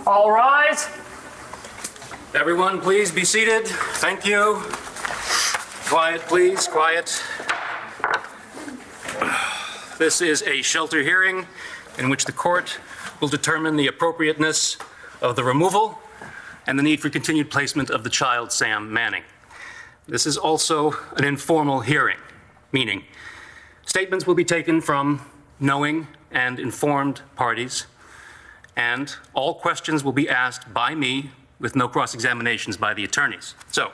All rise. Everyone, please be seated. Thank you. Quiet, please, quiet. This is a shelter hearing in which the court will determine the appropriateness of the removal and the need for continued placement of the child, Sam Manning. This is also an informal hearing, meaning statements will be taken from knowing and informed parties, and all questions will be asked by me with no cross-examinations by the attorneys. So,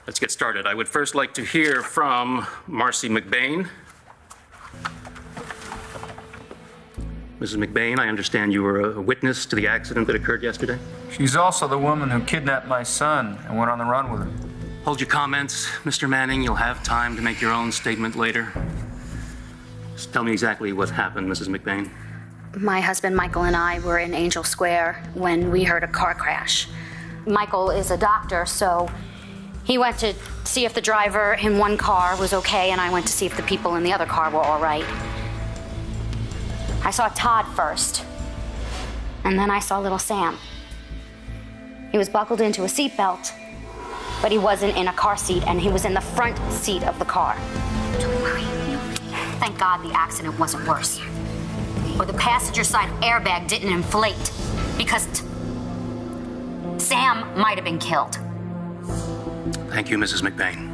let's get started. I would first like to hear from Marcy McBain. Mrs. McBain, I understand you were a witness to the accident that occurred yesterday. She's also the woman who kidnapped my son and went on the run with him. Hold your comments, Mr. Manning. You'll have time to make your own statement later. Just tell me exactly what happened, Mrs. McBain. My husband, Michael, and I were in Angel Square when we heard a car crash. Michael is a doctor, so he went to see if the driver in one car was okay, and I went to see if the people in the other car were all right. I saw Todd first, and then I saw little Sam. He was buckled into a seatbelt, but he wasn't in a car seat, and he was in the front seat of the car. Don't worry. Thank God the accident wasn't worse. Or the passenger side airbag didn't inflate, because Sam might have been killed. Thank you, Mrs. McBain.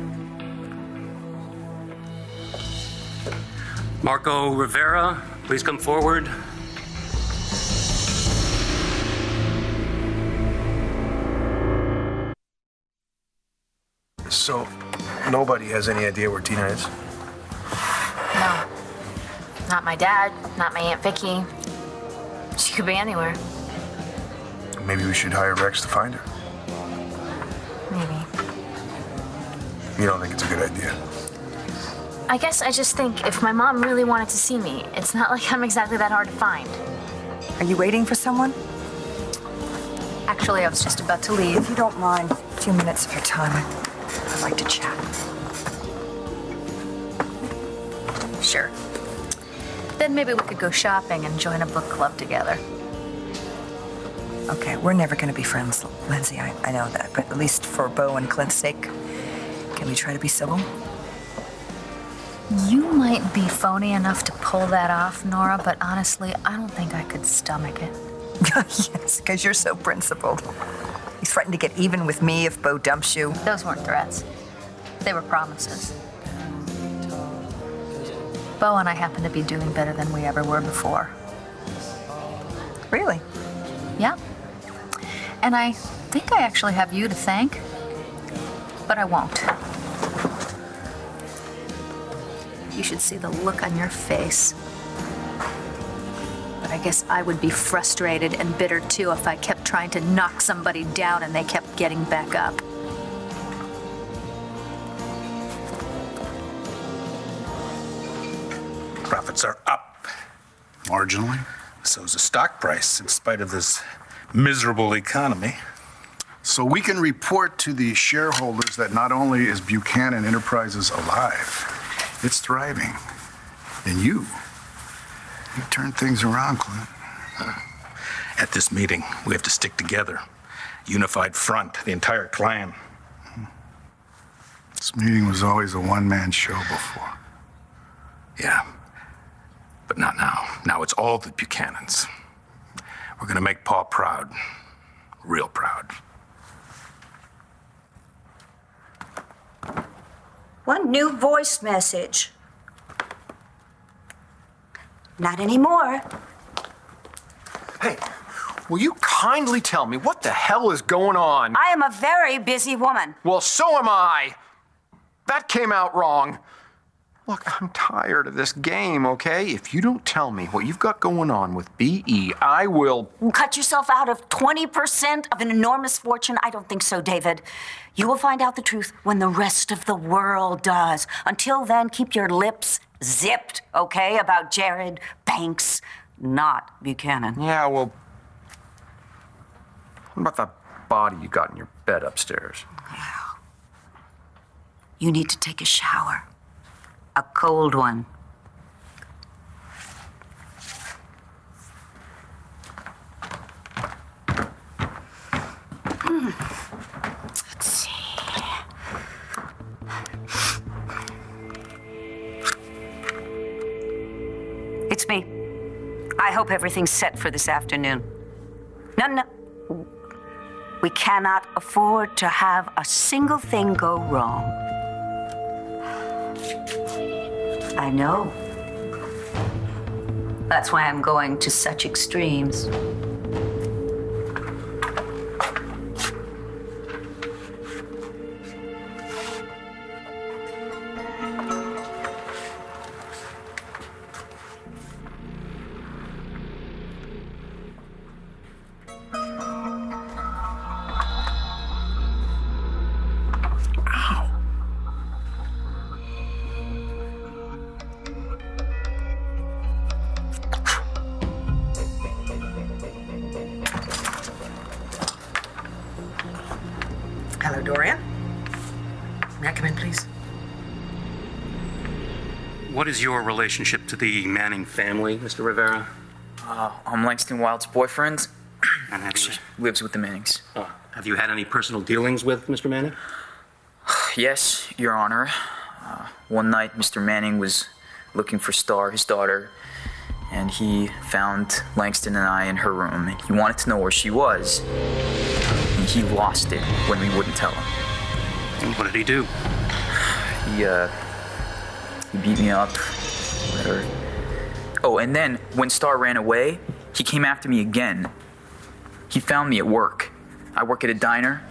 Markko Rivera, please come forward. So, nobody has any idea where Tina is? No. Not my dad, not my Aunt Viki. She could be anywhere. Maybe we should hire Rex to find her. Maybe. You don't think it's a good idea? I guess I just think if my mom really wanted to see me, it's not like I'm exactly that hard to find. Are you waiting for someone? Actually, I was just about to leave. If you don't mind, a few minutes of your time, I'd like to chat. Sure. Then maybe we could go shopping and join a book club together. Okay, we're never going to be friends, Lindsay. I know that. But at least for Beau and Clint's sake, can we try to be civil? You might be phony enough to pull that off, Nora, but honestly, I don't think I could stomach it. Yes, because you're so principled. You threatened to get even with me if Beau dumps you. Those weren't threats. They were promises. Beau and I happen to be doing better than we ever were before. Really? Yeah. And I think I actually have you to thank, but I won't. You should see the look on your face. But I guess I would be frustrated and bitter too if I kept trying to knock somebody down and they kept getting back up. Profits are up, marginally. So's the stock price, in spite of this miserable economy. So we can report to the shareholders that not only is Buchanan Enterprises alive, it's thriving. And you've turned things around, Clint. At this meeting, we have to stick together. Unified front, the entire clan. This meeting was always a one-man show before. Yeah. But not now. Now it's all the Buchanans. We're gonna make Pa proud. Real proud. One new voice message. Not anymore. Hey, will you kindly tell me what the hell is going on? I am a very busy woman. Well, so am I. That came out wrong. Look, I'm tired of this game, okay? If you don't tell me what you've got going on with B.E., I will... Cut yourself out of 20% of an enormous fortune? I don't think so, David. You will find out the truth when the rest of the world does. Until then, keep your lips zipped, okay? About Jared Banks, not Buchanan. Yeah, well... What about that body you got in your bed upstairs? You need to take a shower. A cold one. I hope everything's set for this afternoon. No. We cannot afford to have a single thing go wrong. I know. That's why I'm going to such extremes. Hello, Dorian. May I come in, please? What is your relationship to the Manning family, Mr. Rivera? I'm Langston Wild's boyfriend. And have She lives with the Mannings. have you had any personal dealings with Mr. Manning? Yes, Your Honor. One night, Mr. Manning was looking for Starr, his daughter, and he found Langston and I in her room, and he wanted to know where she was. And he lost it when we wouldn't tell him. And what did he do? He beat me up. Whatever. Oh, and then when Starr ran away, he came after me again. He found me at work. I work at a diner.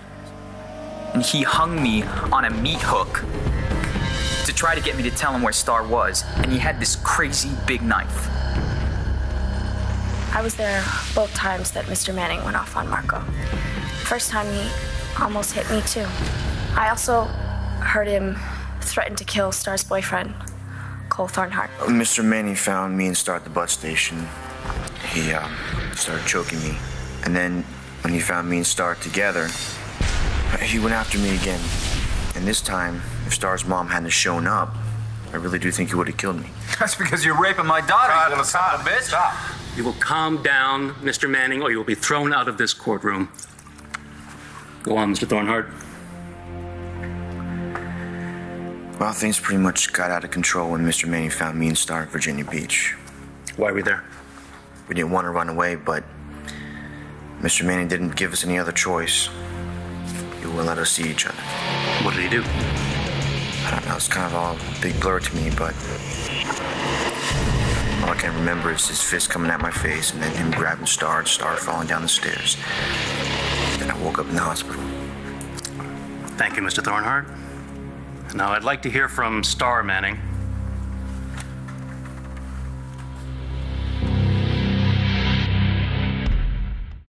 And he hung me on a meat hook to try to get me to tell him where Starr was. And he had this crazy big knife. I was there both times that Mr. Manning went off on Markko. First time he almost hit me too. I also heard him threaten to kill Starr's boyfriend, Cole Thornhart. Mr. Manning found me and Starr at the bus station. He started choking me. And then when he found me and Starr together, he went after me again. And this time, if Starr's mom hadn't shown up, I really do think he would have killed me. That's because you're raping my daughter, you little son of a bitch. Stop. You will calm down, Mr. Manning, or you will be thrown out of this courtroom. Go on, Mr. Thornhart. Well, things pretty much got out of control when Mr. Manning found me and Starr at Virginia Beach. Why were we there? We didn't want to run away, but Mr. Manning didn't give us any other choice. He wouldn't let us see each other. What did he do? I don't know, it's kind of all a big blur to me, but all I can remember is his fist coming at my face and then him grabbing Starr and Starr falling down the stairs. Then I woke up in the hospital. Thank you, Mr. Thornhart. Now, I'd like to hear from Starr Manning.